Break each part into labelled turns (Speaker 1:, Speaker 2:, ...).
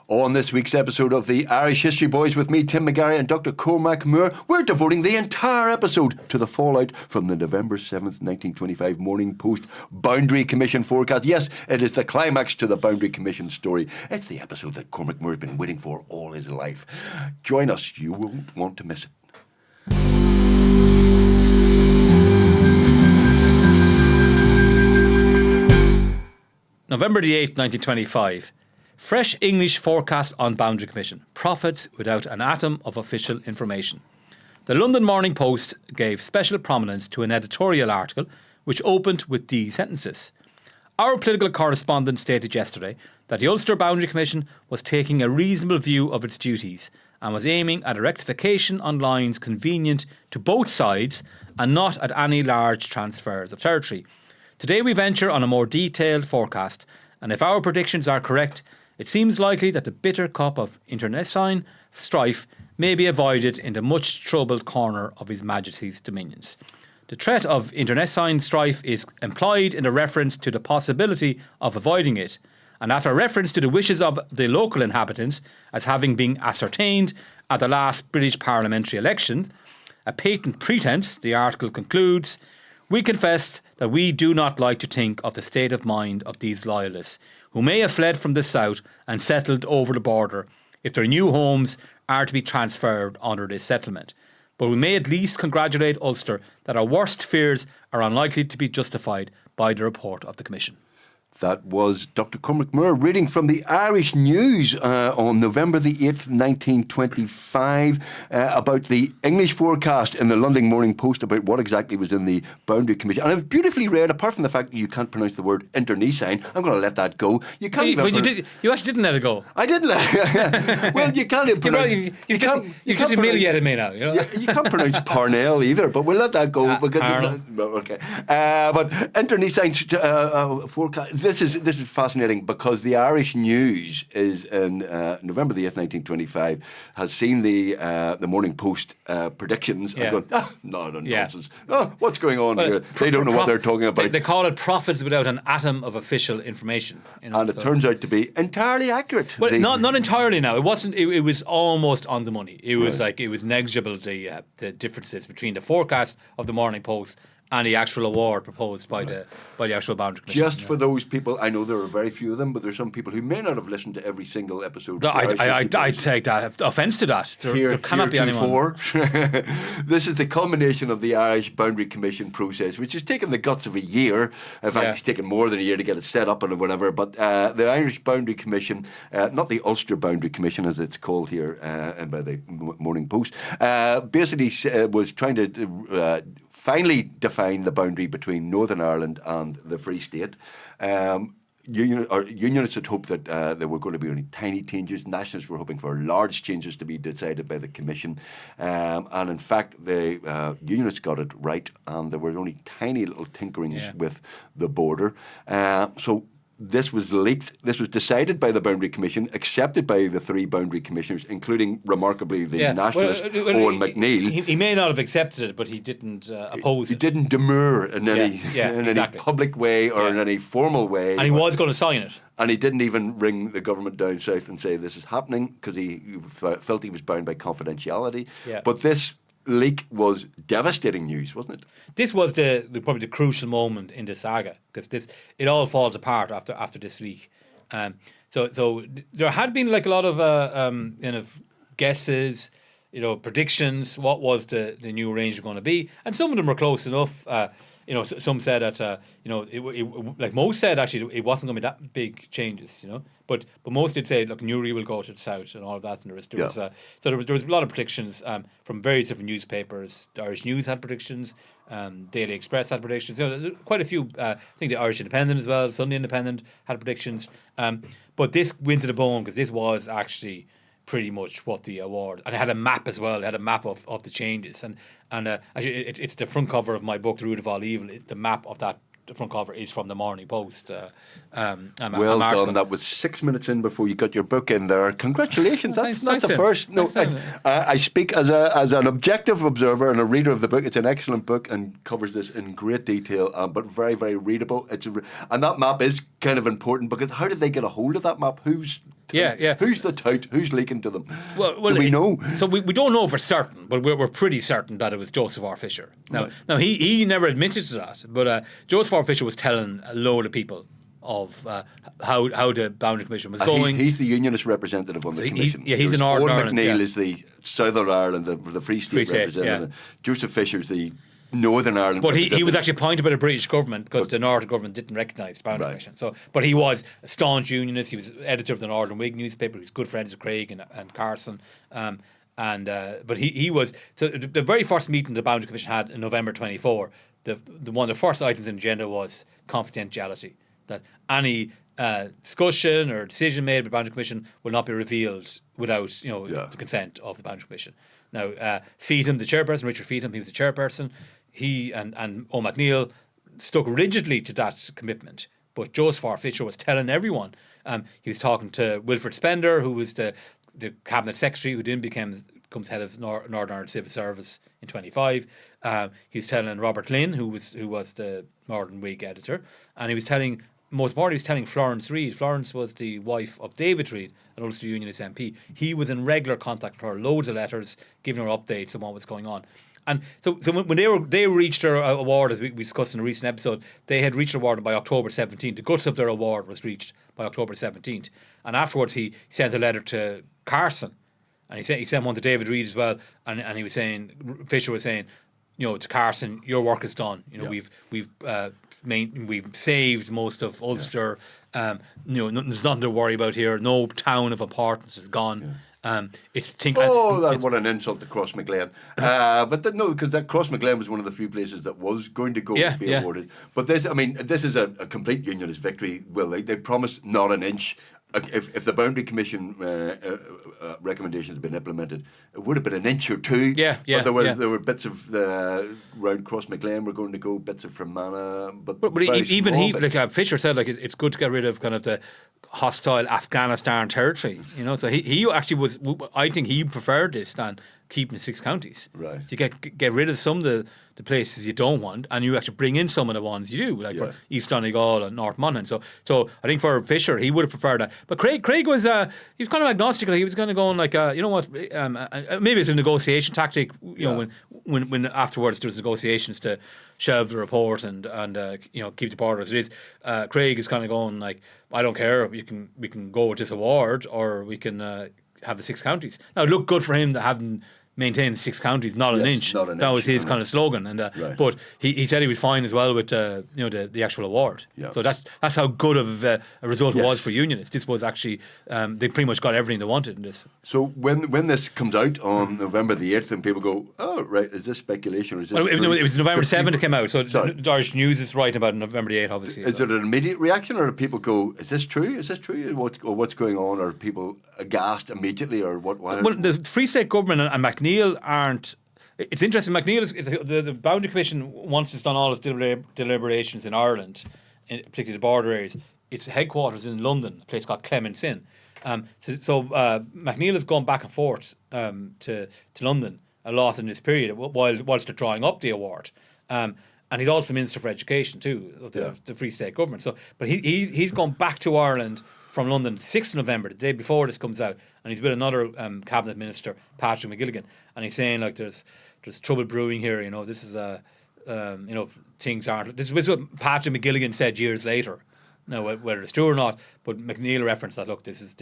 Speaker 1: On this week's episode of the Irish History Boys with me, Tim McGarry and Dr. Cormac Moore, we're devoting the entire episode to the fallout from the November 7th, 1925 Morning Post Boundary Commission forecast. Yes, it is the climax to the Boundary Commission story. It's the episode that Cormac Moore has been waiting for all his life. Join us, you won't want to miss it.
Speaker 2: November the 8th, 1925. Fresh English forecast on Boundary Commission. Prophets without an atom of official information. The London Morning Post gave special prominence to an editorial article which opened with these sentences. Our political correspondent stated yesterday that the Ulster Boundary Commission was taking a reasonable view of its duties and was aiming at a rectification on lines convenient to both sides and not at any large transfers of territory. Today we venture on a more detailed forecast, and if our predictions are correct, it seems likely that the bitter cup of internecine strife may be avoided in the much troubled corner of His Majesty's dominions. The threat of internecine strife is implied in a reference to the possibility of avoiding it, and after a reference to the wishes of the local inhabitants as having been ascertained at the last British parliamentary elections, a patent pretence, the article concludes, we confess that we do not like to think of the state of mind of these loyalists, who may have fled from the south and settled over the border if their new homes are to be transferred under this settlement. But we may at least congratulate Ulster that our worst fears are unlikely to be justified by the report of the Commission.
Speaker 1: That was Dr. Cormac Moore reading from the Irish News on November the 8th, 1925, about the English forecast in the London Morning Post about what exactly was in the Boundary Commission. And it was beautifully read, apart from the fact that you can't pronounce the word internecine. I'm going to let that go. You can't even...
Speaker 2: You actually didn't let it go.
Speaker 1: I didn't let it Well, you can't pronounce...
Speaker 2: You just humiliated me now. You know?
Speaker 1: You can't pronounce Parnell either, but we'll let that go. Because okay. But internecine forecast... This is fascinating because the Irish News is in November the 8th, 1925, has seen the Morning Post predictions and gone, nonsense. Oh, what's going on here? They don't know what they're talking about.
Speaker 2: They call it prophets without an atom of official information. You know,
Speaker 1: and it turns out to be entirely accurate.
Speaker 2: Well, not entirely now. It wasn't. It was almost on the money. It was it was negligible, the differences between the forecast of the Morning Post and the actual award proposed by the actual Boundary Commission.
Speaker 1: Just for those people, I know there are very few of them, but there's some people who may not have listened to every single episode.
Speaker 2: I take that offence to that. There cannot be anyone.
Speaker 1: This is the culmination of the Irish Boundary Commission process, which has taken the guts of a year. In fact, it's taken more than a year to get it set up and whatever. But the Irish Boundary Commission, not the Ulster Boundary Commission as it's called here by the Morning Post, basically was trying to finally define the boundary between Northern Ireland and the Free State. Unionists had hoped that there were going to be only tiny changes. Nationalists were hoping for large changes to be decided by the Commission. And in fact, the Unionists got it right, and there were only tiny little tinkerings with the border. So this was leaked. This was decided by the Boundary Commission, accepted by the three Boundary Commissioners, including, remarkably, the nationalist Owen McNeill.
Speaker 2: He may not have accepted it, but he didn't oppose it.
Speaker 1: He didn't demur in any public way or in any formal way.
Speaker 2: And he was going to sign it.
Speaker 1: And he didn't even ring the government down south and say this is happening, because he felt he was bound by confidentiality. Yeah. But this leak was devastating news, wasn't it? This was
Speaker 2: probably the crucial moment in the saga, because it all falls apart after this leak. So there had been like a lot of kind of guesses, predictions. What was the new arrangement going to be? And some of them were close enough. Some said that like most said actually it wasn't going to be that big changes, but most did say, look, Newry will go to the south and all of that, and there was a lot of predictions from various different newspapers. The Irish News had predictions, Daily Express had predictions. Quite a few. I think the Irish Independent as well, Sunday Independent had predictions. But this went to the bone because this was actually pretty much what the award, and it had a map as well. It had a map of the changes, and actually it's the front cover of my book, The Root of All Evil. The map of that the front cover is from the Morning Post.
Speaker 1: Well done. That was 6 minutes in before you got your book in there. Congratulations. That's not the first. No, I speak as an objective observer and a reader of the book. It's an excellent book and covers this in great detail, but very, very readable. And that map is kind of important because how did they get a hold of that map? Whose
Speaker 2: Yeah.
Speaker 1: Who's the tout? Who's leaking to them?
Speaker 2: Well,
Speaker 1: Do we know?
Speaker 2: So we don't know for certain, but we're pretty certain that it was Joseph R. Fisher.
Speaker 1: Right.
Speaker 2: Now he never admitted to that, but Joseph R. Fisher was telling a load of people of how the Boundary Commission was going.
Speaker 1: He's the unionist representative on the commission.
Speaker 2: He's in Northern Ireland.
Speaker 1: McNeil is the Southern Ireland, the Free State representative. Joseph Fisher's the Northern Ireland.
Speaker 2: But he was actually appointed by the British government because the Northern government didn't recognise the Boundary Commission. So, but he was a staunch unionist. He was editor of the Northern Whig newspaper. He was good friends with Craig and Carson. But he was, so the very first meeting the Boundary Commission had in November 24, the one of the first items on the agenda was confidentiality, that any discussion or decision made by the Boundary Commission will not be revealed without the consent of the Boundary Commission. Now, Feetham, the chairperson, Richard Feetham, he was the chairperson. He and O'Macneil stuck rigidly to that commitment. But Joseph R. Fisher was telling everyone. He was talking to Wilfred Spender, who was the cabinet secretary, who then becomes head of Northern Ireland Civil Service in 25. He was telling Robert Lynn, who was the Northern Whig editor, and he was telling. Most importantly, he was telling Florence Reid. Florence was the wife of David Reid, an Ulster Unionist MP. He was in regular contact with her, loads of letters, giving her updates on what was going on. And so when they reached their award, as we discussed in a recent episode, they had reached their award by October 17th. The guts of their award was reached by October 17th. And afterwards, he sent a letter to Carson, and he sent one to David Reid as well. And he was saying, Fisher was saying, to Carson, your work is done. We've saved most of Ulster. There's nothing to worry about here. No town of importance is gone. What
Speaker 1: an insult to Cross McGlen. Because that Cross McGlen was one of the few places that was going to go to be awarded. But this is a complete unionist victory. Well, they promised not an inch. If the Boundary Commission recommendations had been implemented, it would have been an inch or two. But there were bits of round Cross McGlen were going to go, bits of Fermanagh, but
Speaker 2: even Fisher said it's good to get rid of kind of the hostile Afghanistan territory. So he actually was. I think he preferred this than keeping the 6 counties.
Speaker 1: Right.
Speaker 2: To get rid of some of the places you don't want, and you actually bring in some of the ones you do, like for East Donegal and North Monaghan. So I think for Fisher, he would have preferred that. But Craig was he was kind of agnostic. He was kind of going like, maybe it's a negotiation tactic. When afterwards there was negotiations to shelve the report and keep the border as it is. Craig is kind of going like, I don't care. We can go with this award, or we can have the 6 counties. Now, it looked good for him to having maintained 6 counties, not an inch. That was his kind of slogan. And but he said he was fine as well with the actual award. Yeah. So that's how good of a result it was for Unionists. This was actually they pretty much got everything they wanted in this.
Speaker 1: So when this comes out on November the 8th, and people go, oh right, is this speculation or is this?
Speaker 2: Well, it was November 7th it came out. So the Irish News is writing about November the 8th, obviously.
Speaker 1: Is there an immediate reaction, or do people go, is this true? Is this true? What's going on? Or are people aghast immediately, or what?
Speaker 2: Well, the Free State government and McNeil aren't. It's interesting. McNeil is the Boundary Commission, once it's done all its deliberations in Ireland, particularly the border areas. Its headquarters in London, a place called Clements Inn. So McNeil has gone back and forth to London a lot in this period whilst they're drawing up the award. And he's also Minister for Education too of the Free State government. So, but he's gone back to Ireland from London 6th November, the day before this comes out, and he's with another cabinet minister, Patrick McGilligan, and he's saying like there's trouble brewing here. This is things aren't. This was what Patrick McGilligan said years later. Now, whether it's true or not, but McNeil referenced that. Look, this is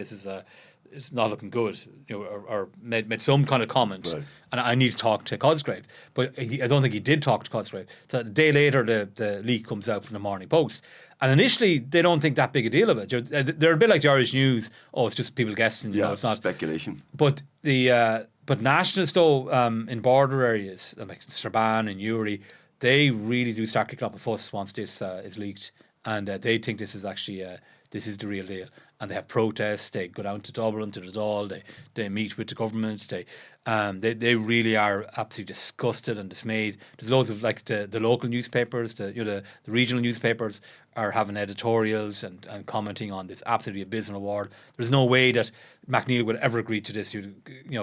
Speaker 2: it's not looking good, or made some kind of comment, right. And I need to talk to Cosgrave. But I don't think he did talk to Cosgrave. So the day later, the leak comes out from the Morning Post, and initially they don't think that big a deal of it. They're a bit like the Irish News. Oh, it's just people guessing. It's not
Speaker 1: speculation.
Speaker 2: But but nationalists though in border areas like Strabane and Uri, they really do start kicking up a fuss once this is leaked. And they think this is actually this is the real deal, and they have protests. They go down to Dublin, to the Dáil. They meet with the government. They really are absolutely disgusted and dismayed. There's loads of like the local newspapers, the regional newspapers are having editorials and commenting on this absolutely abysmal award. There's no way that McNeil would ever agree to this.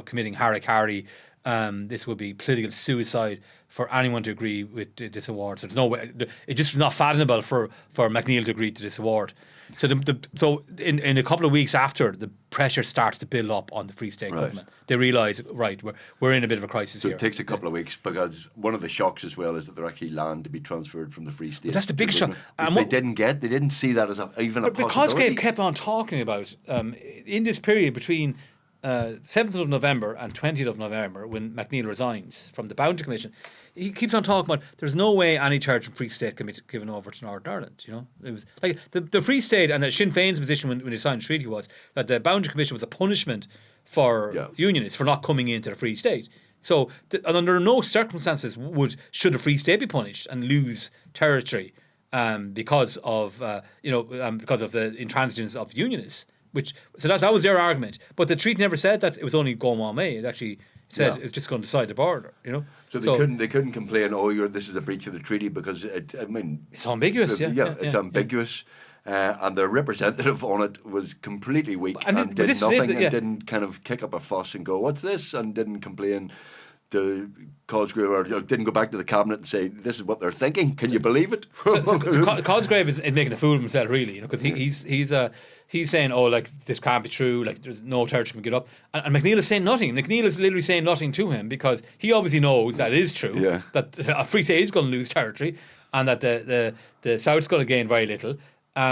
Speaker 2: Committing hara-kari this would be political suicide for anyone to agree with this award. So there's no way. It just was not fathomable for McNeill to agree to this award. So so in a couple of weeks after, the pressure starts to build up on the Free State government. They realise, right, we're in a bit of a crisis here.
Speaker 1: So it takes a couple of weeks, because one of the shocks as well is that they're actually land to be transferred from the Free State.
Speaker 2: But that's the big shock.
Speaker 1: And they didn't see that as even a possibility.
Speaker 2: But Cosgrave kept on talking about, in this period between 7th of November and 20th of November, when McNeill resigns from the Boundary Commission, he keeps on talking about there's no way any charge from Free State can be given over to Northern Ireland. You know, it was like the Free State, and Sinn Féin's position when they signed the treaty was that the Boundary Commission was a punishment for Unionists for not coming into the Free State. So, and under no circumstances should the Free State be punished and lose territory because of the intransigence of Unionists. So that was their argument, but the treaty never said that it was only going one way. It actually said it's just going to decide the border. You know,
Speaker 1: so they couldn't complain. This is a breach of the treaty, because it's
Speaker 2: ambiguous.
Speaker 1: It's ambiguous. And their representative on it was completely weak and did nothing, and didn't kind of kick up a fuss and go, "What's this?" and didn't complain to Cosgrave, or didn't go back to the cabinet and say, "This is what they're thinking." Can you believe it?
Speaker 2: So Cosgrave is making a fool of himself, really, because he's saying, "Oh, like this can't be true. Like there's no territory can get up." And McNeill is saying nothing. McNeill is literally saying nothing to him, because he obviously knows that it is true.
Speaker 1: Yeah.
Speaker 2: That a Free State is going to lose territory, and that the South's going to gain very little.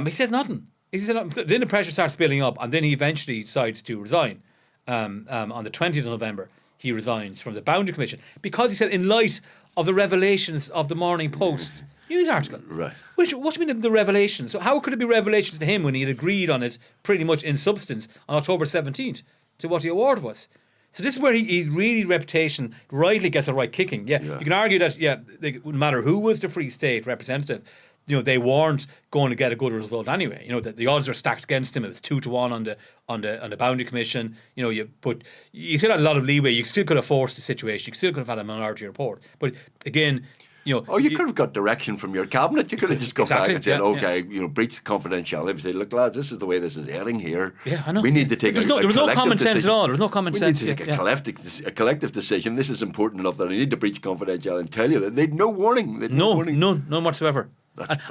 Speaker 2: He says nothing. He said nothing. Then the pressure starts building up, and then he eventually decides to resign. On the 20th of November, he resigns from the Boundary Commission, because he said, in light of the revelations of the Morning Post news article.
Speaker 1: Right.
Speaker 2: What do you mean the revelations? So how could it be revelations to him when he had agreed on it pretty much in substance on October 17th to what the award was? So this is where his really reputation rightly gets a right kicking. Yeah. You can argue that, it wouldn't matter who was the Free State representative, they weren't going to get a good result anyway. That the odds were stacked against him. It was 2-1 on the Boundary Commission. But you still had a lot of leeway. You still could have forced the situation. You still could have had a minority report. But again, you
Speaker 1: could have got direction from your cabinet. You could have just gone back and said, breach the confidentiality. Say, look, lads, this is the way this is heading here.
Speaker 2: Yeah, I know.
Speaker 1: We need to take
Speaker 2: there was no common sense at all. There was no common sense.
Speaker 1: We need to take a collective decision. This is important enough that I need to breach confidentiality and tell you that they'd no warning.
Speaker 2: None whatsoever.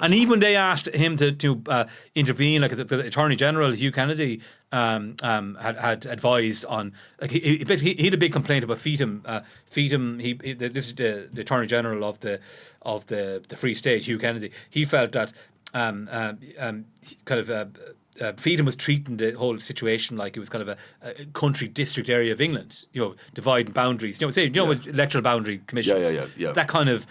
Speaker 2: And even when they asked him to intervene, like the Attorney General Hugh Kennedy had advised on, like he had a big complaint about Feetham. This is the Attorney General of the Free State, Hugh Kennedy. He felt that Feetham was treating the whole situation like it was kind of a country district area of England. Dividing boundaries. With electoral boundary commissions.
Speaker 1: Yeah.
Speaker 2: That kind of.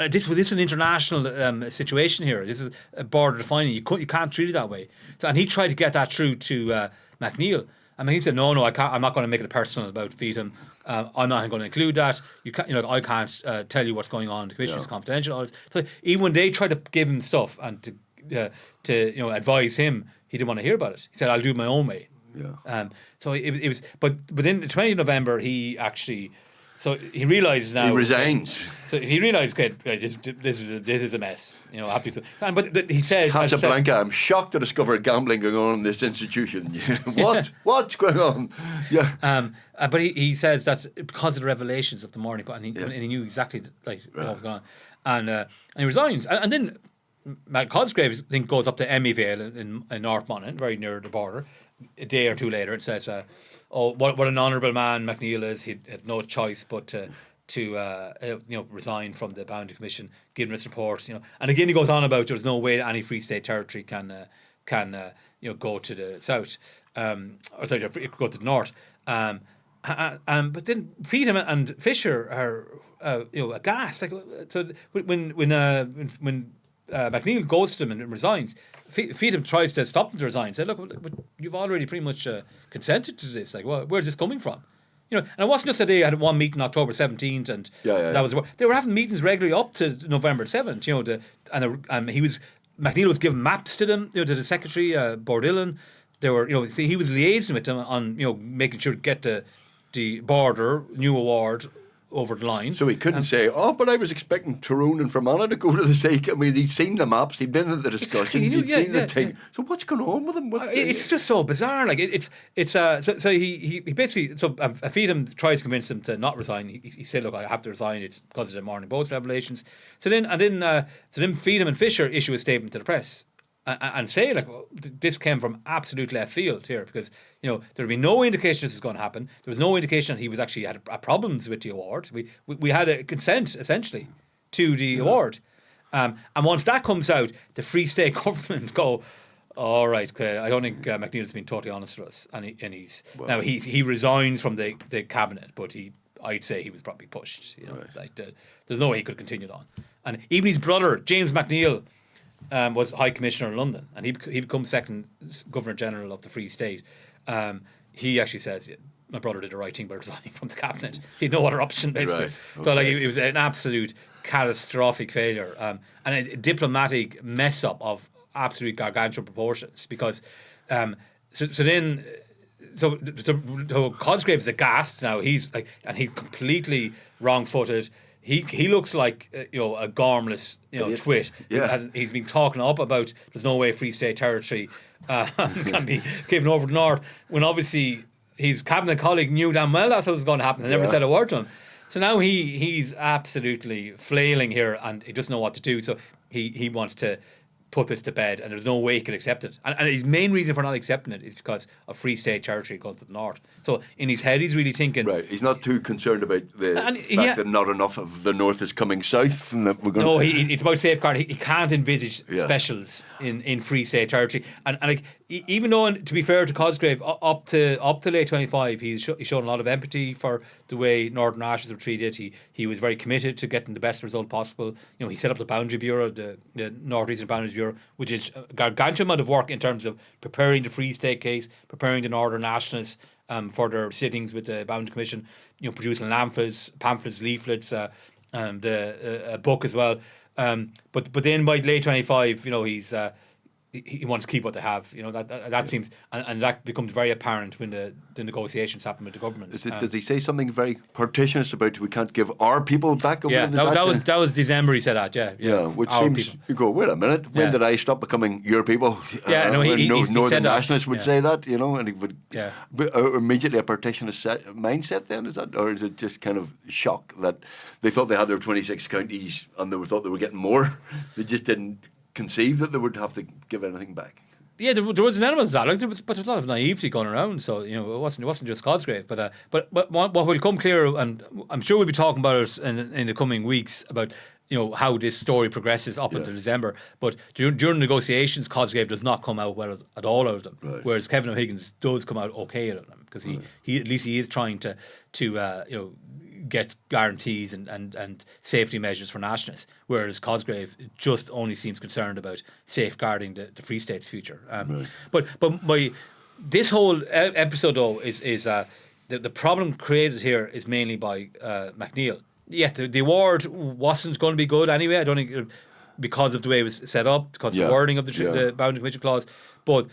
Speaker 2: This was an international situation here. This is a border defining. You can't treat it that way. So, and he tried to get that through to McNeill. I mean, he said, "No, I can't. I'm not going to make it personal about Feetham. I'm not going to include that. You can't. I can't tell you what's going on. The commission is confidential." All this. So even when they tried to give him stuff and to advise him, he didn't want to hear about it. He said, "I'll do it my own way."
Speaker 1: Yeah.
Speaker 2: So it was, but in the 20th of November, he actually. So he realises now.
Speaker 1: He resigns.
Speaker 2: So he realised, okay, this is a mess. I have to. But he says,
Speaker 1: Casablanca, I'm shocked to discover gambling going on in this institution. What's going on? Yeah.
Speaker 2: But he says that's because of the revelations of the Morning Post, and he knew exactly what was going on, and he resigns, and then Matt Cosgrave goes up to Emmyvale in North Monaghan, very near the border. A day or two later, it says, what an honourable man McNeill is. He had no choice but to resign from the Boundary Commission, given its report. And again, he goes on about there's no way any Free State territory can go to the south, or sorry, go to the north. But then Feetham and Fisher are aghast. Like, so when McNeill goes to them and resigns, Feetham tries to stop them to resign. Said, "Look, you've already pretty much consented to this. Like, where's this coming from?" And it wasn't just that they had one meeting October 17th, and that was. They were having meetings regularly up to November 7th. McNeill was giving maps to them, to the secretary Bordillan. They were, he was liaising with them on, making sure to get the border new award over the line.
Speaker 1: So he couldn't say, "Oh, but I was expecting Tyrone and Fermanagh to go to the stake." I mean, he'd seen the maps, he'd been in the discussions,
Speaker 2: Exactly.
Speaker 1: he'd seen the thing.
Speaker 2: Yeah.
Speaker 1: So what's going on with him?
Speaker 2: It's just so bizarre. Like so he basically Feedham tries to convince him to not resign. He said, "Look, I have to resign. It's because of the Morning Post revelations." So then Feedham and Fisher issue a statement to the press. And say, like, well, this came from absolute left field here, because there had been no indication this was going to happen. There was no indication that he was actually had problems with the award. We had a consent essentially to the award, and once that comes out, the Free State government go, all right, okay, I don't think McNeil's been totally honest with us, and he resigns from the cabinet, but I'd say he was probably pushed. There's no way he could continue on, and even his brother James McNeil. Was High Commissioner in London, and he becomes second Governor General of the Free State. He actually says, my brother did the right thing by resigning from the cabinet. He had no other option, basically.
Speaker 1: Right. Okay.
Speaker 2: So it was an absolute catastrophic failure, and a diplomatic mess up of absolute gargantuan proportions. Because so Cosgrave is aghast now. He's completely wrong-footed. He looks like a gormless twit.
Speaker 1: Yeah.
Speaker 2: He's been talking up about there's no way Free State territory can be given over to the North, when obviously his cabinet colleague knew damn well that's what was going to happen and never said a word to him. So now he's absolutely flailing here, and he doesn't know what to do. So he wants to put this to bed, and there's no way he can accept it. And his main reason for not accepting it is because of Free State territory going to the North. So in his head, he's really thinking...
Speaker 1: Right, he's not too concerned about the fact that not enough of the North is coming south. And that we're going
Speaker 2: it's about safeguarding. He can't envisage specials in Free State territory. And even though, to be fair to Cosgrave, up to late 25, he's shown a lot of empathy for the way Northern Ashes were treated. He was very committed to getting the best result possible. He set up the Boundary Bureau, the North Eastern Boundaries Bureau, which is a gargantuan amount of work in terms of preparing the Free State case, preparing the Northern Nationalists for their sittings with the Boundary Commission, producing pamphlets, leaflets, and a book as well. But then by late 25, he wants to keep what they have. That seems, and that becomes very apparent when the negotiations happen with the governments.
Speaker 1: Does he say something very partitionist about we can't give our people back over to the
Speaker 2: that was December he said that.
Speaker 1: Yeah, which
Speaker 2: our
Speaker 1: seems
Speaker 2: people.
Speaker 1: You go, wait a minute, when did I stop becoming your people?
Speaker 2: He
Speaker 1: Northern
Speaker 2: said
Speaker 1: Nationalists would say that, and he would immediately a partitionist mindset. Then is that, or is it just kind of shock that they thought they had their 26 counties and they thought they were getting more? They just didn't conceive that they would have to give anything back.
Speaker 2: Yeah, there was an element of that. But there's a lot of naivety going around. So it wasn't just Cosgrave. But what will come clear, and I'm sure we'll be talking about it in the coming weeks about how this story progresses up until December. But during negotiations, Cosgrave does not come out well at all out of them, whereas Kevin O'Higgins does come out okay out of them, because he at least he is trying to get guarantees and safety measures for nationalists, whereas Cosgrave just only seems concerned about safeguarding the Free State's future. But this whole episode though is the problem created here is mainly by McNeil. Yeah, the award wasn't going to be good anyway. I don't think because of the way it was set up, because of the wording of the Boundary Commission clause, but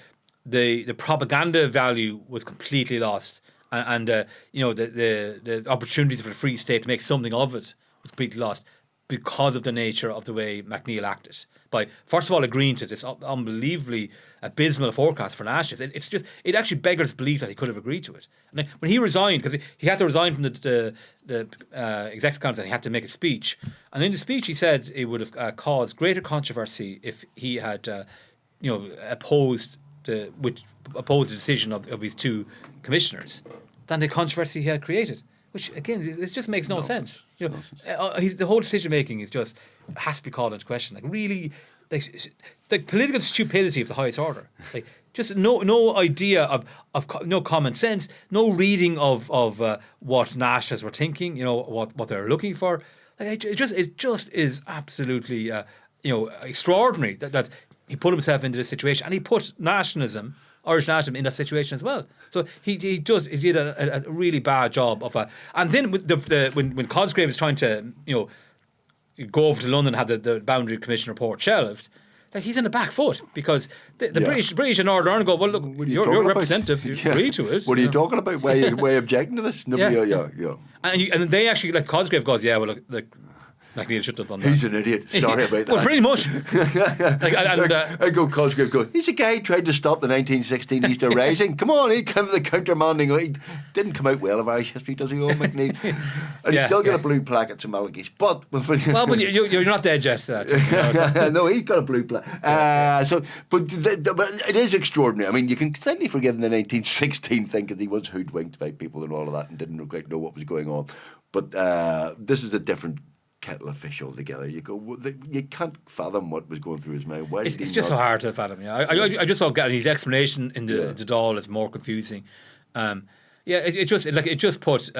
Speaker 2: the propaganda value was completely lost. And the opportunities for the Free State to make something of it was completely lost because of the nature of the way McNeil acted. By first of all agreeing to this unbelievably abysmal forecast for nationalists, it actually beggars belief that he could have agreed to it. And when he resigned, because he had to resign from the executive council, and he had to make a speech. And in the speech, he said it would have caused greater controversy if he had, opposed the decision of his two commissioners than the controversy he had created, which again it just makes no sense. The whole decision making is just has to be called into question. Like really, like political stupidity of the highest order. Like just no idea of no common sense, no reading of what nationalists were thinking. What they're looking for. Like it just is absolutely extraordinary that he put himself into this situation, and he put Irish nationalism in that situation as well. So he did a really bad job of and then with when Cosgrave is trying to go over to London and have the Boundary Commission report shelved, like he's in the back foot, because the British and Northern Ireland go, well look, you're representative, you agree to it.
Speaker 1: What are you talking about? Why objecting to this?
Speaker 2: Yeah. And they actually, like, Cosgrave goes, yeah, well, look, McNeill should have done that.
Speaker 1: He's an idiot. Sorry about that.
Speaker 2: Well, pretty much.
Speaker 1: I go Cosgrave go, he's a guy who tried to stop the 1916 Easter Rising. Come on, he came the countermanding. He didn't come out well of Irish history, does he, old McNeill? And he still got a blue plaque at St Malachy's. But
Speaker 2: you're not dead yet.
Speaker 1: No, he's got a blue plaque. But it is extraordinary. I mean, you can certainly forgive him the 1916 thing because he was hoodwinked by people and all of that and didn't quite know what was going on. But this is a different kettle of fish altogether. You go, you can't fathom what was going through his mind. Why
Speaker 2: it's just so hard to fathom. Yeah, I just don't get it. His explanation in the Dáil is more confusing. It just put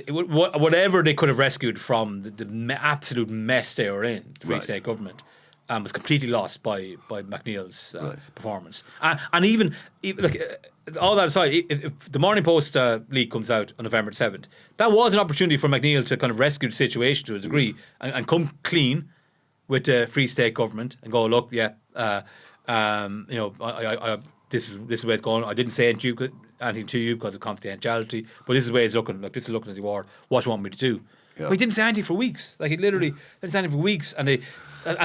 Speaker 2: whatever they could have rescued from the absolute mess they were in, the Free State government, was completely lost by McNeill's performance. And even all that aside, if the Morning Post leak comes out on November 7th, that was an opportunity for McNeill to kind of rescue the situation to a degree and come clean with the Free State government and go, look, this is the way it's going. I didn't say anything to you because of confidentiality, but this is the way it's looking. Look, this is looking at the war. What do you want me to do? Yeah. But he didn't say anything for weeks. Like, he literally didn't say anything for weeks, and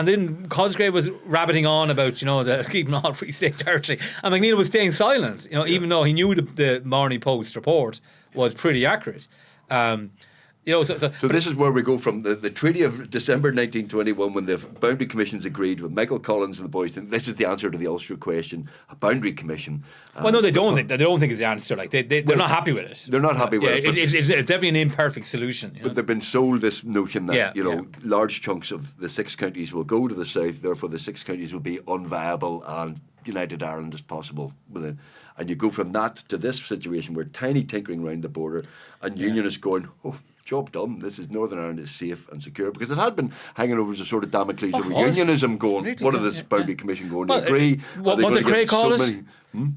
Speaker 2: then Cosgrave was rabbiting on about, the keeping all Free State territory, and McNeill was staying silent, even though he knew the Morning Post report was pretty accurate. So
Speaker 1: this is where we go from the Treaty of December 1921, when the Boundary Commissions agreed with Michael Collins and the boys. And this is the answer to the Ulster question: a Boundary Commission.
Speaker 2: Well, no, they don't think it's the answer. Like they're not happy with it.
Speaker 1: They're not happy with it.
Speaker 2: It's definitely an imperfect solution.
Speaker 1: But they've been sold this notion that large chunks of the 6 counties will go to the south. Therefore, the 6 counties will be unviable, and United Ireland is possible within. And you go from that to this situation where tiny tinkering round the border, and Unionists going, oh, job done. This is Northern Ireland is safe and secure, because it had been hanging over as a sort of Damocles over Unionism going. What is this Boundary Commission going to agree?
Speaker 2: What did Craig call it?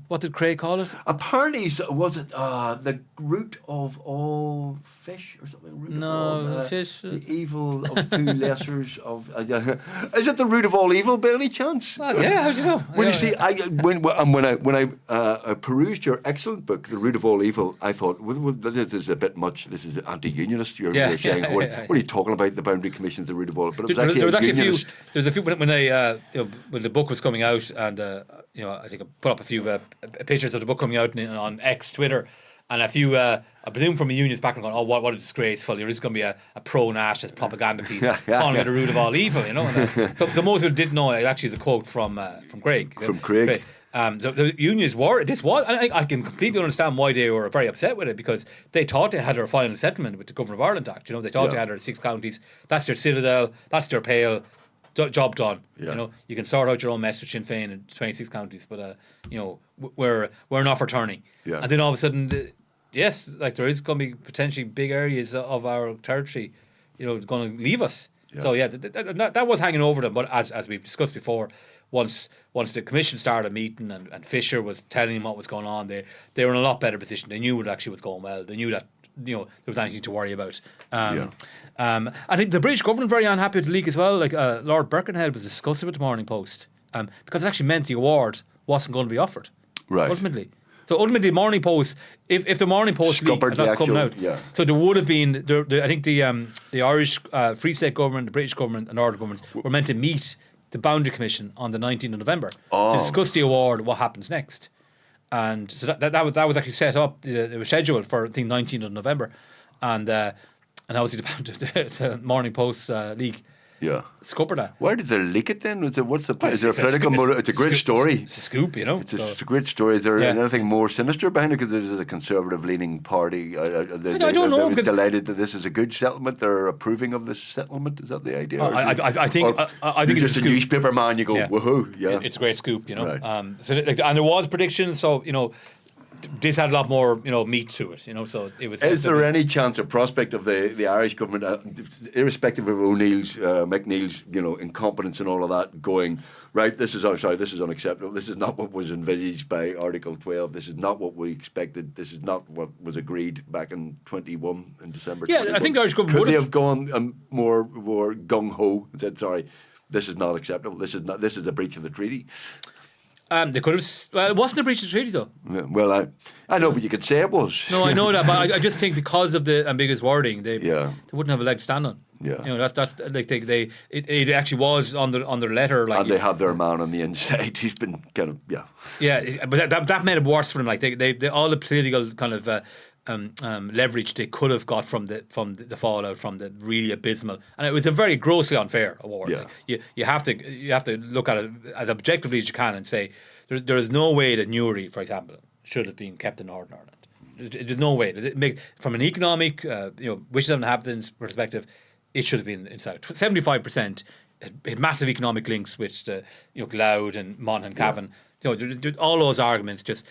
Speaker 2: What did Craig call it?
Speaker 1: Apparently, was it the root of all fish or something?
Speaker 2: Fish.
Speaker 1: The evil of 2 lessers of. Is it the root of all evil by any chance?
Speaker 2: Well, yeah, how do you know?
Speaker 1: When you see, when I perused your excellent book, The Root of All Evil, I thought, well, this is a bit much. This is anti-unionist. You're saying, what are you talking about? The Boundary Commission's the root of all. But it was
Speaker 2: there was actually
Speaker 1: unionist.
Speaker 2: There was a few when the book was coming out, and I think I put up a few pictures of the book coming out on X Twitter, and a few I presume from a unionist background going, oh, what a disgraceful, there is going to be a pro-nationalist propaganda piece calling it the root of all evil, And the most people didn't know it actually is a quote from Craig.
Speaker 1: From Craig.
Speaker 2: The unionists were, I can completely understand why they were very upset with it, because they thought they had their final settlement with the Government of Ireland Act. They thought they had their 6 counties, that's their citadel, that's their pale, job done. You can sort out your own mess with Sinn Féin in 26 counties, but we're not for turning. And then all of a sudden, yes, like there is going to be potentially big areas of our territory, going to leave us. So that was hanging over them. But as we've discussed before, once the commission started meeting and Fisher was telling them what was going on, they were in a lot better position. They knew what actually was going well. They knew that there was anything to worry about. I think the British government were very unhappy with the leak as well. Like Lord Birkenhead was discussing with the Morning Post because it actually meant the award wasn't going to be offered.
Speaker 1: Right.
Speaker 2: Ultimately. So ultimately, the Morning Post, if the Morning Post leak had not come out, so there would have been, I think the Irish Free State government, the British government, and Northern governments were meant to meet the Boundary Commission on the 19th of November to discuss the award, what happens next. And so that was actually set up. It was scheduled for, I think, 19th of November, and obviously the Morning Post leak.
Speaker 1: Yeah.
Speaker 2: Scuppered that.
Speaker 1: Why did they leak it then? Is there a political motive? It's a great story.
Speaker 2: It's a scoop,
Speaker 1: It's a great story. Is there anything more sinister behind it? Because there's a conservative-leaning party.
Speaker 2: I don't know.
Speaker 1: They're delighted that this is a good settlement. They're approving of this settlement. Is that the idea?
Speaker 2: I think it's
Speaker 1: just a newspaper man. You go, woohoo! Yeah,
Speaker 2: it's a great scoop.
Speaker 1: Right.
Speaker 2: And there was predictions. So this had a lot more, meat to it, so it was...
Speaker 1: Is there any chance or prospect of the Irish government, irrespective of O'Neill's, McNeill's, incompetence and all of that, going, right, this is unacceptable, this is not what was envisaged by Article 12, this is not what we expected, this is not what was agreed back in 21, in December 21.
Speaker 2: I think the Irish government
Speaker 1: Could they have gone more gung-ho and said, sorry, this is not acceptable, this is a breach of the treaty?
Speaker 2: They could have. Well, it wasn't a breach of the treaty, though.
Speaker 1: Yeah, well, I know, but you could say it was.
Speaker 2: No, I know that, but I just think because of the ambiguous wording, they wouldn't have a leg to stand on.
Speaker 1: Yeah.
Speaker 2: You know, that's like it actually was on their letter, like,
Speaker 1: and they have their man on the inside. He's been kind of
Speaker 2: but that made it worse for them. Like they all the political kind of leverage they could have got from the fallout from the really abysmal, and it was a very grossly unfair award.
Speaker 1: Yeah.
Speaker 2: Like, you have to look at it as objectively as you can and say there is no way that Newry, for example, should have been kept in Northern Ireland. There's no way. From an economic, wishes of inhabitants perspective, it should have been inside. 75% had massive economic links with Glouth and Monaghan and Cavan. You know, all those arguments just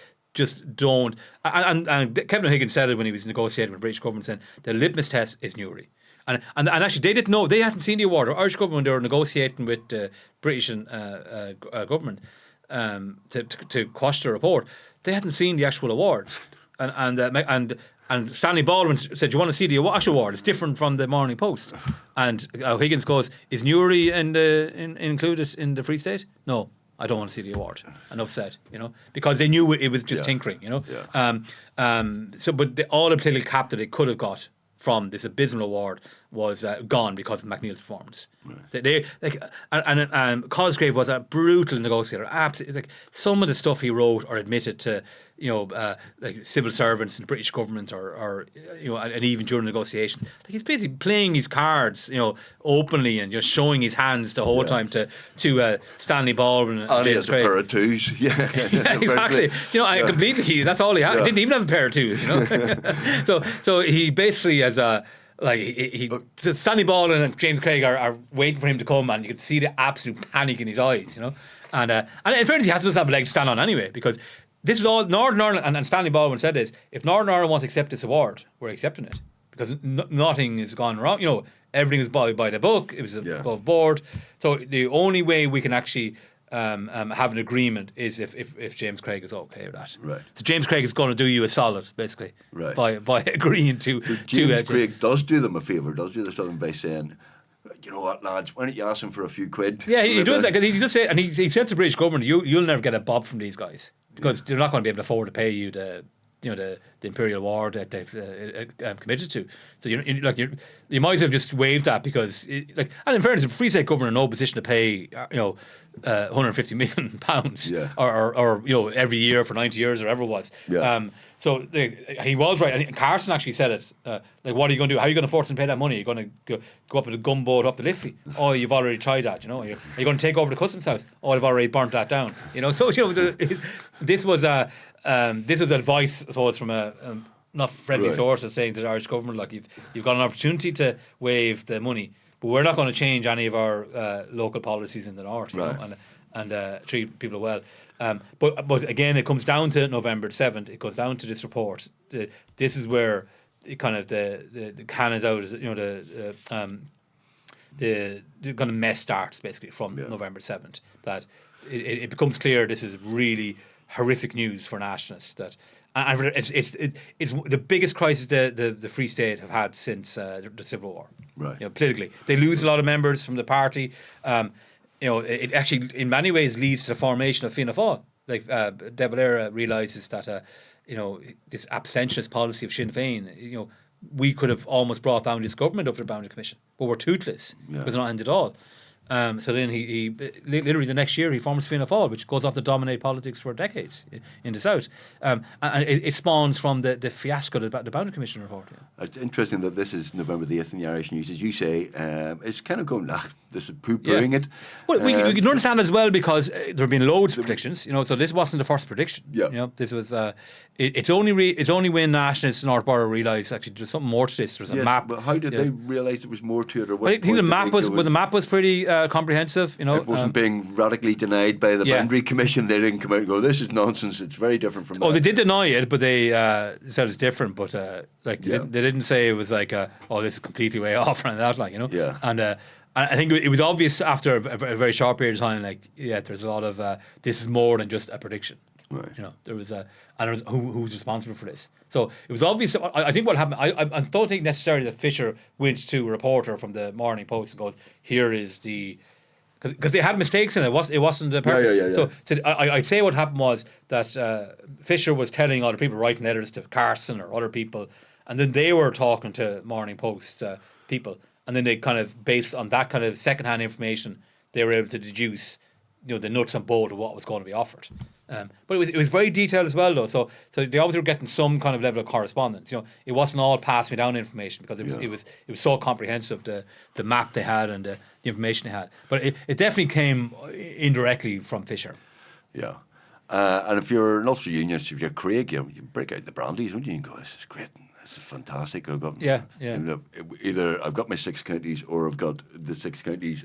Speaker 2: don't. And Kevin O'Higgins said it when he was negotiating with the British government, saying the litmus test is Newry. And actually, they didn't know, they hadn't seen the award. The Irish government, when they were negotiating with the British government to quash the report, they hadn't seen the actual award. And Stanley Baldwin said, "You want to see the actual award? It's different from the Morning Post." And O'Higgins goes, "Is Newry included in the Free State?" "No, I don't want to see the award." Enough said, because they knew it was just tinkering, But all the political cap that they could have got from this abysmal award was gone because of McNeill's performance. Right. Cosgrave was a brutal negotiator. Absolutely, like some of the stuff he wrote or admitted to, like civil servants in the British government, or and even during negotiations, like he's basically playing his cards, openly and just showing his hands the whole time to Stanley Baldwin and James Craig.
Speaker 1: A pair of twos, yeah,
Speaker 2: exactly. I completely. That's all he had. He didn't even have a pair of twos, So he basically has a. Like so Stanley Baldwin and James Craig are waiting for him to come, and you can see the absolute panic in his eyes, And in fairness, he has to have a leg to stand on anyway, because this is all Northern Ireland, and Stanley Baldwin said this: if Northern Ireland wants to accept this award, we're accepting it, because nothing has gone wrong. Everything is by the book. It was above board. So the only way we can actually have an agreement is if James Craig is okay with that.
Speaker 1: Right.
Speaker 2: So James Craig is going to do you a solid, basically,
Speaker 1: right,
Speaker 2: by agreeing to.
Speaker 1: James Craig does do them a favour, does do something by saying, "You know what, lads? Why don't you ask him for a few quid?"
Speaker 2: Yeah, he does. Like, he does say, and he said to the British government, "You'll never get a bob from these guys, because they're not going to be able to afford to pay you the imperial war that they've committed to. So you might have just waived that, because and in fairness, the Free State government are in no position to pay £150 million or every year for 90 years or whatever it was. So he was right, and Carson actually said it. What are you going to do? How are you going to force them to pay that money? Are you going to go up with a gunboat up the Liffey? Oh, you've already tried that. Are you going to take over the customs house? Oh, I've already burnt that down. So this was advice, I suppose, from a not friendly sources, saying to the Irish government, like, you've got an opportunity to waive the money, but we're not going to change any of our local policies in the north, and treat people well. But again, it comes down to November 7th. It goes down to this report. This is where the cannons out. The kind of mess starts, basically, from November 7th. That it becomes clear this is really horrific news for nationalists. That and it's the biggest crisis the Free State have had since the Civil War. Right. Politically, they lose a lot of members from the party. It actually, in many ways, leads to the formation of Fianna Fáil. Like De Valera realises that this abstentionist policy of Sinn Féin, we could have almost brought down this government over the Boundary Commission, but we're toothless because they're not ended at all. So then he literally the next year he forms Fianna Fáil, which goes on to dominate politics for decades in the South. And it spawns from the fiasco of the Boundary Commission report.
Speaker 1: It's interesting that this is November the 8th in the Irish News. As you say, it's kind of going, this is poo-pooing it.
Speaker 2: Well, we can understand as well, because there have been loads of predictions, so this wasn't the first prediction. This was, it's only when nationalists in North Borough realised actually there's something more to this. There's a map.
Speaker 1: But how did they realise there was more to it? Or
Speaker 2: I think the map was pretty comprehensive.
Speaker 1: It wasn't being radically denied by the Boundary Commission. They didn't come out and go, "This is nonsense. It's very different from."
Speaker 2: They did deny it, but they said it's different. But they didn't say it was like, "this is completely way off," and that, And I think it was obvious after a very short period of time, there's a lot of this is more than just a prediction.
Speaker 1: Right.
Speaker 2: There was who's responsible for this. So it was obvious. I think what happened. I don't think necessarily that Fisher went to a reporter from the Morning Post and goes, "Here is the because they had mistakes in it. It wasn't perfect.
Speaker 1: Yeah.
Speaker 2: So I'd say what happened was that Fisher was telling other people, writing letters to Carson or other people, and then they were talking to Morning Post people, and then they kind of, based on that kind of secondhand information, they were able to deduce, the nuts and bolts of what was going to be offered. But it was very detailed as well, though. So they obviously were getting some kind of level of correspondence. It wasn't all pass me down information, because it was so comprehensive, the map they had and the information they had. But it definitely came indirectly from Fisher.
Speaker 1: Yeah. And if you're an Ulster Unionist, if you're Craig, you break out the brandies, wouldn't you? And go, this is great. This is fantastic. I've got either I've got my 6 counties, or I've got the 6 counties.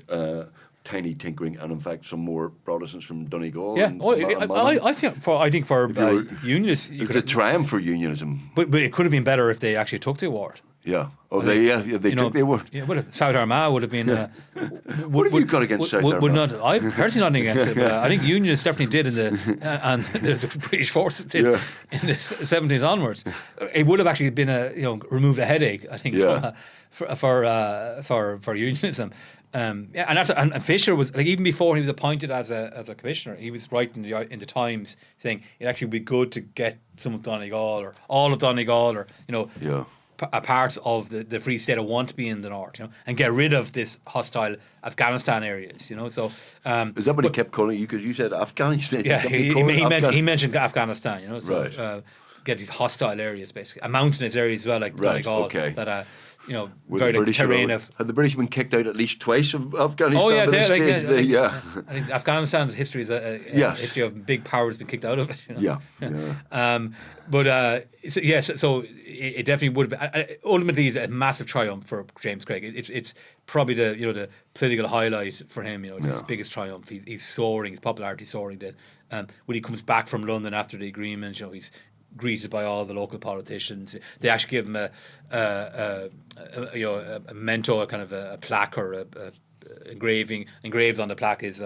Speaker 1: Tiny tinkering, and in fact some more Protestants from Donegal.
Speaker 2: Yeah, I think for Unionists,
Speaker 1: it was a triumph for unionism.
Speaker 2: But it could have been better if they actually took the award.
Speaker 1: Yeah. They took the award.
Speaker 2: Yeah, well, South Armagh would have been.
Speaker 1: What have you got against South Armagh?
Speaker 2: I've personally nothing against it, but I think Unionists definitely did and the British forces did in the 70s onwards. It would have actually been removed a headache, I think, for Unionism. And Fisher was, like, even before he was appointed as a commissioner, he was writing in the Times saying it actually would be good to get some of Donegal or all of Donegal, or parts of the Free State that want to be in the north, and get rid of this hostile Afghanistan areas, So
Speaker 1: is that what he kept calling you? Because you said Afghanistan.
Speaker 2: Yeah, he mentioned Afghanistan, So
Speaker 1: right.
Speaker 2: Get these hostile areas, basically, a mountainous area as well, like Donegal, that
Speaker 1: very terrain
Speaker 2: of.
Speaker 1: Had the British been kicked out at least twice of Afghanistan?
Speaker 2: Oh yeah,
Speaker 1: I
Speaker 2: think Afghanistan's history is a history of big powers being kicked out of it. So it definitely would have been. Ultimately, it's a massive triumph for James Craig. It's probably the political highlight for him. It's his biggest triumph. He's soaring. His popularity soaring. When he comes back from London after the agreement, he's greeted by all the local politicians. They actually give him a memento, a kind of a plaque, or a engraved on the plaque is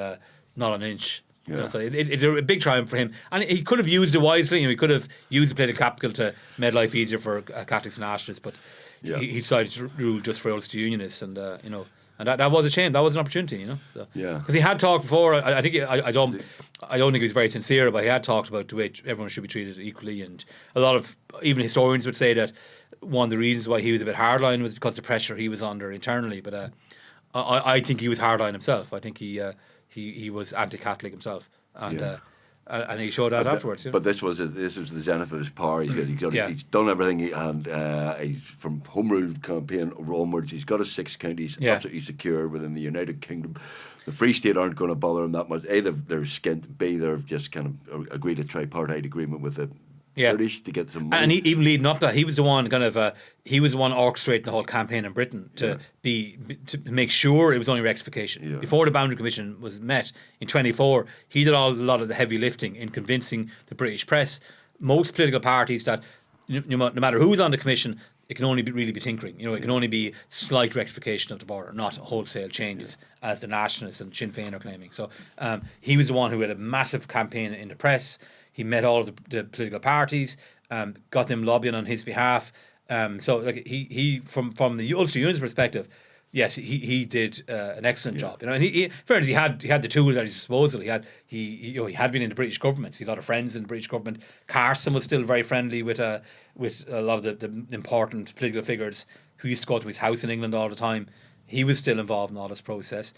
Speaker 2: not an inch. So it's a big triumph for him, and he could have used it wisely. He could have used the political capital to make life easier for Catholics and nationalists, but he decided to rule just for Ulster Unionists, and and that was a shame. That was an opportunity, because he had talked before. I think I don't think he was very sincere, but he had talked about the way everyone should be treated equally, and a lot of even historians would say that one of the reasons why he was a bit hardline was because of the pressure he was under internally. But I think he was hardline himself. I think he was anti-Catholic himself, and he showed that afterwards.
Speaker 1: But this was the zenith of his power. He's done everything, and he's from Home Rule campaign onwards. He's got his 6 counties absolutely secure within the United Kingdom. The Free State aren't going to bother him that much. A, they're skint. B, they've just kind of agreed a tripartite agreement with the British to get some money.
Speaker 2: And even leading up to that, he was the one orchestrating the whole campaign in Britain to make sure it was only rectification. Before the Boundary Commission was met in 24, he did a lot of the heavy lifting in convincing the British press, most political parties, that no matter who's on the commission, it can only really be tinkering. It can only be slight rectification of the border, not wholesale changes, as the nationalists and Sinn Féin are claiming. So he was the one who had a massive campaign in the press. He met all of the political parties, got them lobbying on his behalf. So like he from the Ulster Unionist perspective, yes, he did an excellent job. And in fairness, he had the tools at his disposal. He had been in the British government. He had a lot of friends in the British government. Carson was still very friendly with a lot of the important political figures who used to go to his house in England all the time. He was still involved in all this process.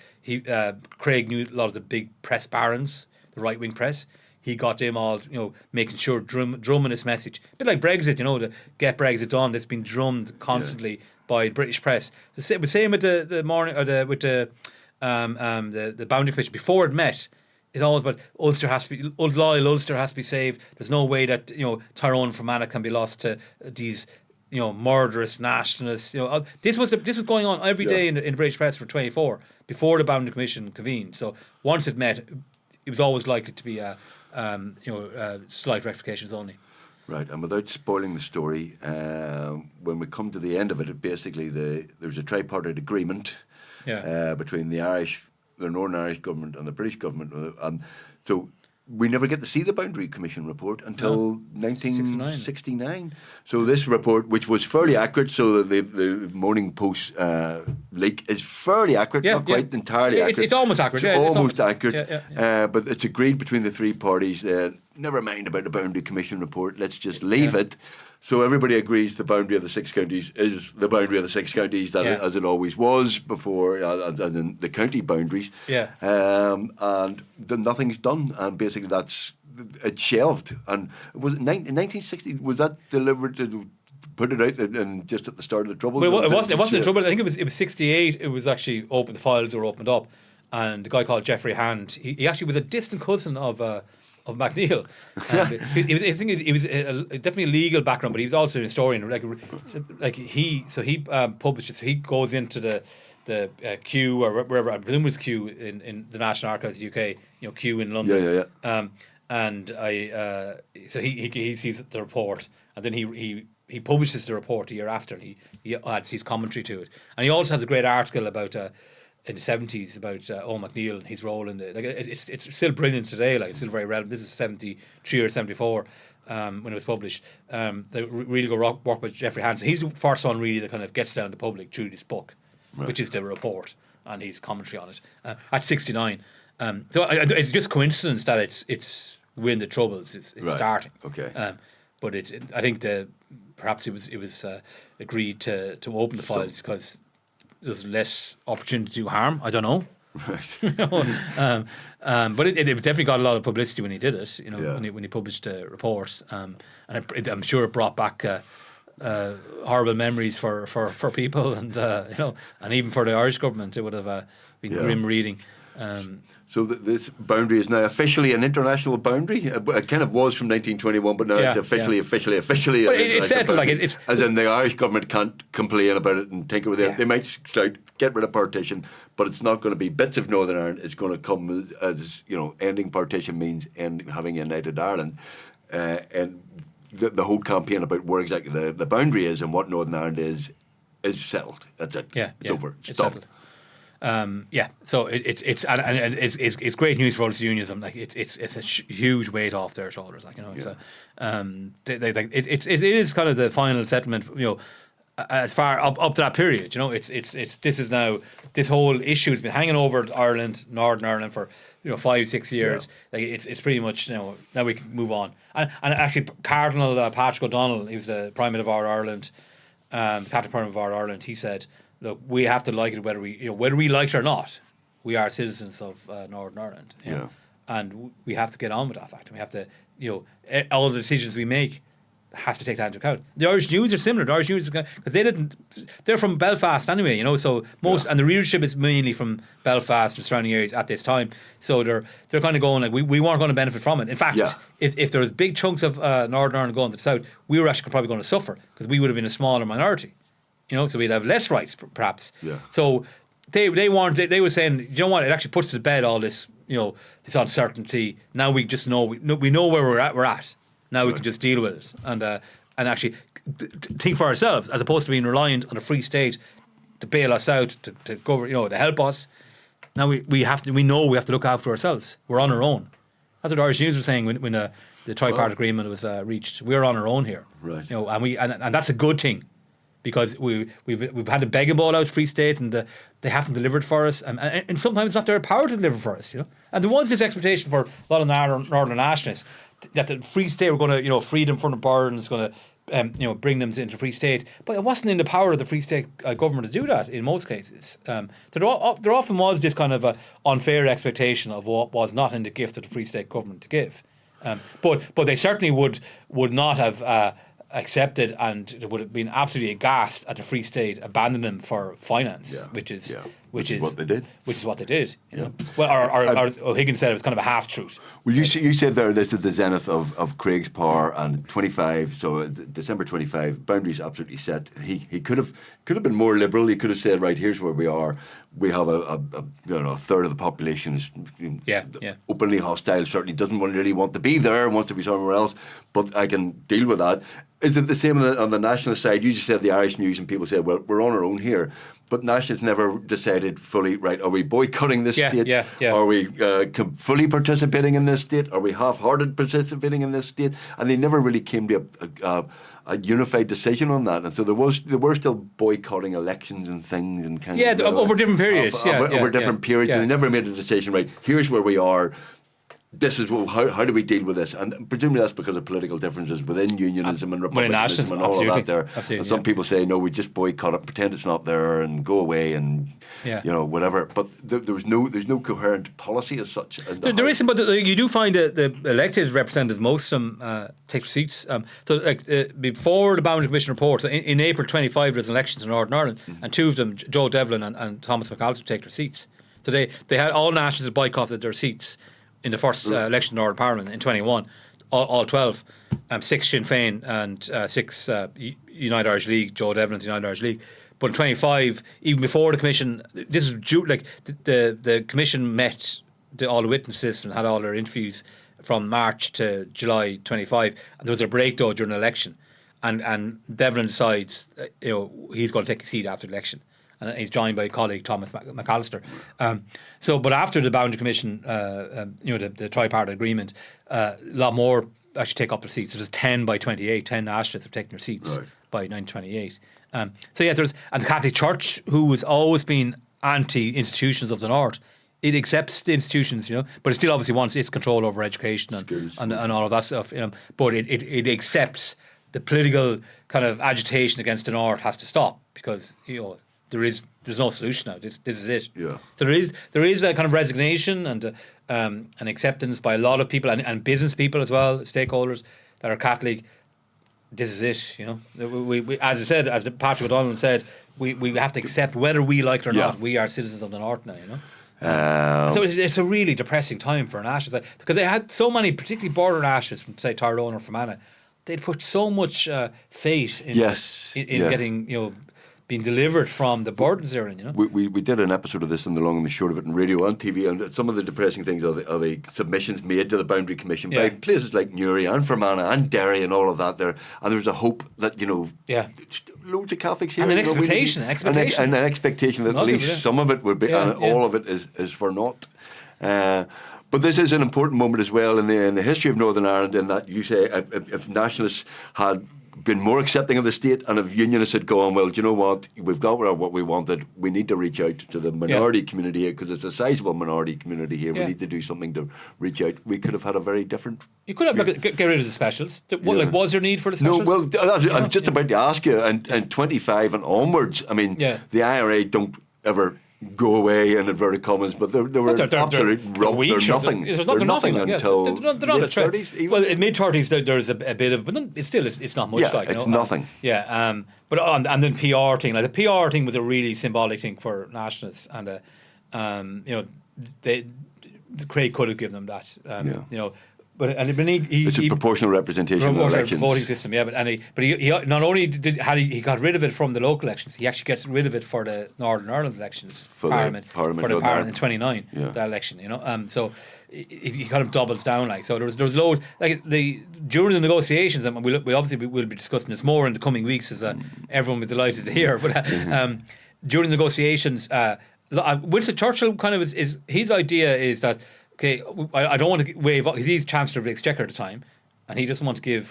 Speaker 2: Craig knew a lot of the big press barons, the right wing press. He got them all, making sure drumming this message. A bit like Brexit, to get Brexit done. That's been drummed constantly by British press. The same with the Boundary Commission. Before it met, it's always about Ulster has to be loyal. Ulster has to be saved. There's no way that Tyrone Fermanagh can be lost to these murderous nationalists. This was going on every day in the British press for 24 before the Boundary Commission convened. So once it met, it was always likely to be slight rectifications only.
Speaker 1: Right, and without spoiling the story, when we come to the end of it, basically there's a tripartite agreement between the Northern Irish government and the British government. So we never get to see the Boundary Commission report until 1969. So this report, which was fairly accurate, so the Morning Post leak is fairly accurate, not quite entirely accurate.
Speaker 2: It's almost accurate.
Speaker 1: It's almost accurate. But it's agreed between the three parties that never mind about the Boundary Commission report, let's just leave it. So everybody agrees the boundary of the 6 counties is the boundary of the 6 counties as it always was before, as in the county boundaries. And then nothing's done, and basically it's shelved. And was it in 1960? Was that delivered to put it out and just at the start of the trouble?
Speaker 2: Well, it wasn't the trouble. I think it was 68. It was actually opened. The files were opened up, and a guy called Geoffrey Hand. He actually was a distant cousin of MacNeil. He was definitely a legal background, but he was also an historian. He published it. So he goes into the Kew or wherever, I presume it was Kew in the National Archives of the UK, Kew in London. So he sees the report, and then he publishes the report a year after, and he adds his commentary to it. And he also has a great article about in the 70s about Owen MacNeil and his role in it's still brilliant today, it's still very relevant. This is 73 or 74 when it was published. They really go work with Geoffrey Hansen. He's the first one really that kind of gets down to public through this book, which is the report and his commentary on it at 69. So it's just coincidence that it's we're in the troubles. It's starting.
Speaker 1: Okay.
Speaker 2: But I think perhaps it was agreed to open the files because there's less opportunity to do harm. I don't know.
Speaker 1: Right.
Speaker 2: But it definitely got a lot of publicity when he did it. When he published the reports, and I'm sure it brought back horrible memories for people, and and even for the Irish government, it would have been grim reading.
Speaker 1: So this boundary is now officially an international boundary. It kind of was from 1921, but now it's officially.
Speaker 2: But it's settled, it's
Speaker 1: as in the Irish government can't complain about it and tinker with it. They might shout, get rid of partition, but it's not going to be bits of Northern Ireland. It's going to come as ending partition means having united Ireland, and the whole campaign about where exactly the boundary is and what Northern Ireland is settled. That's it. It's over. It's done.
Speaker 2: Settled. So it's great news for all the unionism. It's a huge weight off their shoulders. It is kind of the final settlement. As far up to that period. This is now this whole issue has been hanging over Ireland, Northern Ireland for 5-6 years. It's pretty much now we can move on. And actually, Cardinal Patrick O'Donnell, he was the Primate of our Ireland, Catholic Primate of our Ireland. He said, look, we have to like it whether we like it or not. We are citizens of Northern Ireland, and we have to get on with that fact. We have to, all the decisions we make has to take that into account. The Irish News are similar. The Irish News, because they're from Belfast anyway, so most and the readership is mainly from Belfast and surrounding areas at this time. So they're kind of going we weren't going to benefit from it. In fact, if there was big chunks of Northern Ireland going to the south, we were actually probably going to suffer because we would have been a smaller minority. So we'd have less rights, perhaps. So they were saying, it actually puts to bed all this, this uncertainty. Now we just know we know where we're at. Now we can just deal with it and actually think for ourselves, as opposed to being reliant on a free state to bail us out, to cover, to help us. Now we know we have to look after ourselves. We're on our own. That's what Irish News was saying when the tripartite agreement was reached. We're on our own here,
Speaker 1: right?
Speaker 2: And that's a good thing. Because we've had a begging ball out Free State and they haven't delivered for us, and sometimes it's not their power to deliver for us, And there was this expectation for a lot of Northern nationalists that the Free State were going to, free them from the burden, is going to, bring them into Free State. But it wasn't in the power of the Free State government to do that in most cases. There often was this kind of unfair expectation of what was not in the gift of the Free State government to give. But they certainly would not have accepted, and it would have been absolutely aghast at the Free State abandoning them for finance, which is
Speaker 1: what they did.
Speaker 2: Which is what they did. Well, our O'Higgins said it was kind of a half truth.
Speaker 1: Well, you said there this is the zenith of Craig's power, and 25. So December 25, boundaries absolutely set. He could have been more liberal. He could have said, right, here's where we are. We have a third of the population is openly hostile. Certainly doesn't really want to be there. Wants to be somewhere else. But I can deal with that. Is it the same on the national side? You just said the Irish News, and people said, well, we're on our own here. but nationalists never decided fully, right, are we boycotting this state? Are we fully participating in this state? Are we half-hearted participating in this state? And they never really came to a unified decision on that. And so they were still boycotting elections and things and kind of...
Speaker 2: over different periods.
Speaker 1: Over different periods. And they never made a decision, right, here's where we are. This is how do we deal with this? And presumably that's because of political differences within unionism and republicanism and all of that there. And some people say, no, we just boycott it, pretend it's not there and go away and, whatever. But there's no coherent policy as such.
Speaker 2: There isn't, but you do find that the elected representatives, most of them take receipts. Before the Boundary Commission report, in April 25 there's elections in Northern Ireland, and two of them, Joe Devlin and Thomas McAllister, take receipts. So they had all nationals boycotted their seats in the first election in Northern Parliament in 21, all 12, 6 Sinn Féin and 6 United Irish League, Joe Devlin's United Irish League. But in 25, even before the Commission, this is the Commission met all the witnesses and had all their interviews from March to July 25. And there was a break though during the election, and Devlin decides he's going to take a seat after the election. And he's joined by a colleague, Thomas McAllister. But after the Boundary Commission, the tripartite agreement, a lot more actually take up their seats. It was 10 by 28. 10 nationalists have taken their seats by 1928. And the Catholic Church, who has always been anti-institutions of the North, it accepts the institutions, but it still obviously wants its control over education and all of that stuff. But it accepts the political kind of agitation against the North has to stop because there's no solution now. This is it. Yeah. So there is a kind of resignation and an acceptance by a lot of people and business people as well, stakeholders that are Catholic. This is it. We as I said, as Patrick O'Donnell said, we have to accept whether we like it or not. We are citizens of the North now. So it's a really depressing time for nationalists because they had so many, particularly border nationalists from say Tyrone or Fermanagh. They'd put so much faith in getting being delivered from the burdens they're in,
Speaker 1: We did an episode of this in the long and the short of it in radio and TV, and some of the depressing things are the submissions made to the Boundary Commission by places like Newry and Fermanagh and Derry and all of that there, and there's a hope that loads of Catholics here
Speaker 2: and an expectation
Speaker 1: and an expectation that at least some of it would be and all of it is for naught. But this is an important moment as well in the history of Northern Ireland, in that you say if nationalists had been more accepting of the state and if unionists had gone, well, do you know what, we've got what we wanted, we need to reach out to the minority community here because it's a sizable minority community here, we need to do something to reach out, we could have had a very different...
Speaker 2: You could have get rid of the specials. Was there need for the specials?
Speaker 1: No, well, I was just about to ask you, and 25 and onwards, I mean, the IRA don't ever go away in inverted commas, but they were absolute they're nothing until mid-30s.
Speaker 2: Well, in mid-30s there's a bit of, but then it's not much.
Speaker 1: It's nothing.
Speaker 2: But and then PR thing, like the PR thing was a really symbolic thing for nationalists, and Craig could have given them that.
Speaker 1: It's a proportional representation of elections.
Speaker 2: Voting system, but he not only he got rid of it from the local elections, he actually gets rid of it for the Northern Ireland elections, Parliament in 29, that election, so he kind of doubles down, so there was loads, during the negotiations, and we'll be discussing this more in the coming weeks, as everyone will be delighted to hear, but during the negotiations, Winston Churchill kind of is his idea is that, okay, I don't want to waive, because he's Chancellor of the Exchequer at the time, and he doesn't want to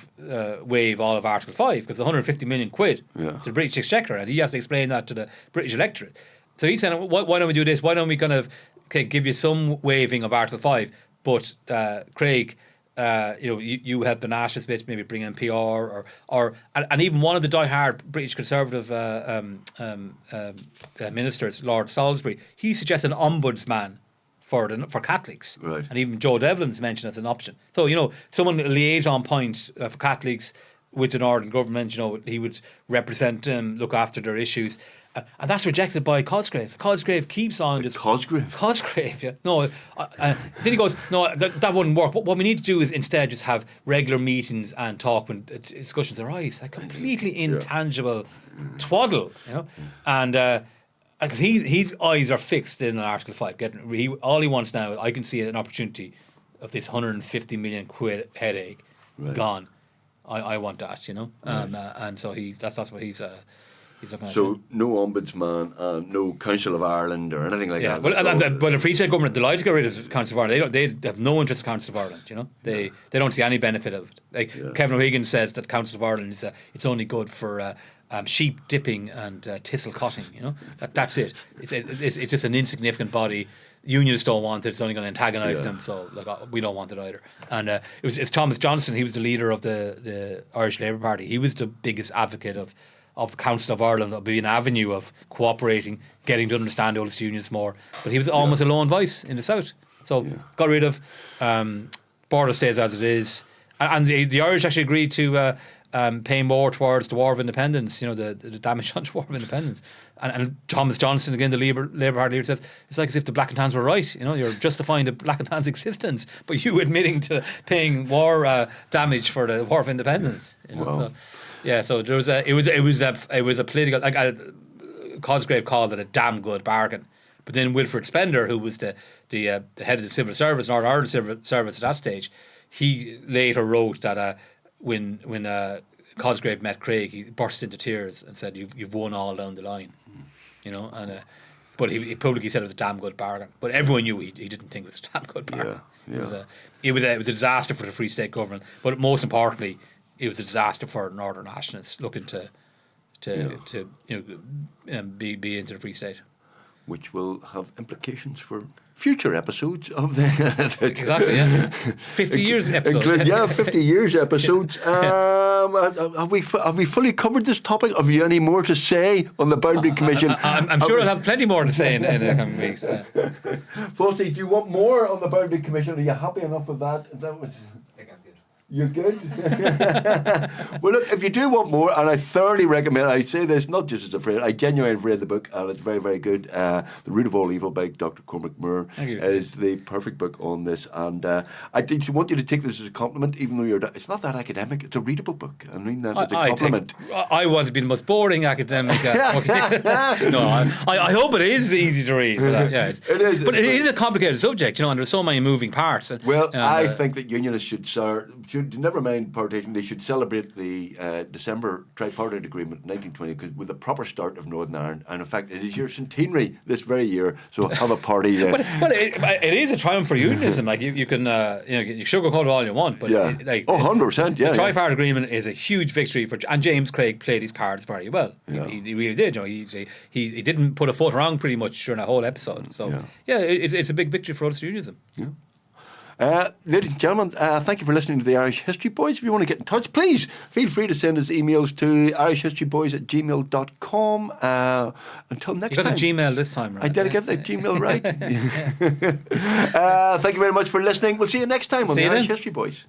Speaker 2: waive all of Article 5, because 150 million quid to the British Exchequer, and he has to explain that to the British electorate. So he's saying, why don't we do this? Why don't we kind of give you some waiving of Article 5, but Craig, you help the nationalist bit, maybe bring in PR, and even one of the die-hard British Conservative ministers, Lord Salisbury, he suggests an ombudsman for Catholics, and even Joe Devlin's mentioned as an option. So someone liaison point for Catholics with the Northern government. He would represent them, look after their issues, and that's rejected by Cosgrave. Cosgrave keeps on just Cosgrave, yeah. No, then he goes, no, that wouldn't work. What we need to do is instead just have regular meetings and talk when discussions arise. A completely intangible twaddle, and. Because his eyes are fixed in Article 5. All he wants now, I can see an opportunity of this 150 million quid headache gone. I want that, and so that's what he's he's looking at.
Speaker 1: So no ombudsman, no Council of Ireland or anything like that.
Speaker 2: Well, the Free State government delighted to get rid of the Council of Ireland. They have no interest in the Council of Ireland. You know, they don't see any benefit of it. Like Kevin O'Higgins says that Council of Ireland is it's only good for sheep dipping and thistle cutting. You know, that's it. It's just an insignificant body. Unionists don't want it. It's only going to antagonise them. So we don't want it either. And it's Thomas Johnson. He was the leader of the Irish Labour Party. He was the biggest advocate of the Council of Ireland, of being an avenue of cooperating, getting to understand all the unions more. But he was almost a lone voice in the South. So got rid of, border stays as it is. And the Irish actually agreed to pay more towards the War of Independence, you know, the damage on the War of Independence. And Thomas Johnson, again, the Labour Party leader, says it's like as if the Black and Tans were right. You know, you're justifying the Black and Tans' existence, but you admitting to paying war damage for the War of Independence. You know?
Speaker 1: Wow.
Speaker 2: So there was it was a political, Cosgrave called it a damn good bargain. But then Wilfred Spender, who was the head of the civil service, Northern Ireland civil service at that stage, he later wrote that when Cosgrave met Craig, he burst into tears and said, "You've won all down the line," you know. And but he publicly said it was a damn good bargain. But everyone knew he didn't think it was a damn good bargain. It was a disaster for the Free State government. But most importantly, it was a disaster for Northern nationalists looking to be into the Free State,
Speaker 1: which will have implications for future episodes of the
Speaker 2: 50 years episode.
Speaker 1: 50 years episodes. Have we fully covered this topic? Have you any more to say on the Boundary Commission?
Speaker 2: I'm sure I'll have plenty more to say in the coming weeks.
Speaker 1: Fossey, do you want more on the Boundary Commission? Are you happy enough with that? You're good? Well, look, if you do want more, and I thoroughly recommend, I say this not just as a friend, I genuinely read the book, and it's very, very good. The Root of All Evil by Dr. Cormac Moore is the perfect book on this. And I want you to take this as a compliment, even though it's not that academic, it's a readable book. I mean that as a compliment.
Speaker 2: I want to be the most boring academic. No, I hope it is easy to read. It is. But it is a complicated subject, you know, and there's so many moving parts.
Speaker 1: Well, I think that unionists should never mind partition. They should celebrate the December tripartite agreement in 1920 because with the proper start of Northern Ireland, and in fact it is your centenary this very year, so have a party.
Speaker 2: But it is a triumph for unionism. Like you can you sugarcoat it all you want, but
Speaker 1: 100%.
Speaker 2: The tripartite agreement is a huge victory and James Craig played his cards very well. He really did. You know, he didn't put a foot wrong pretty much during the whole episode. So it's a big victory for us unionism. Yeah.
Speaker 1: Ladies and gentlemen, thank you for listening to the Irish History Boys. If you want to get in touch, please feel free to send us emails to irishhistoryboys@gmail.com. Until next time.
Speaker 2: You got the Gmail this time, right?
Speaker 1: I did get the Gmail right. Thank you very much for listening. We'll see you next time on the Irish History Boys.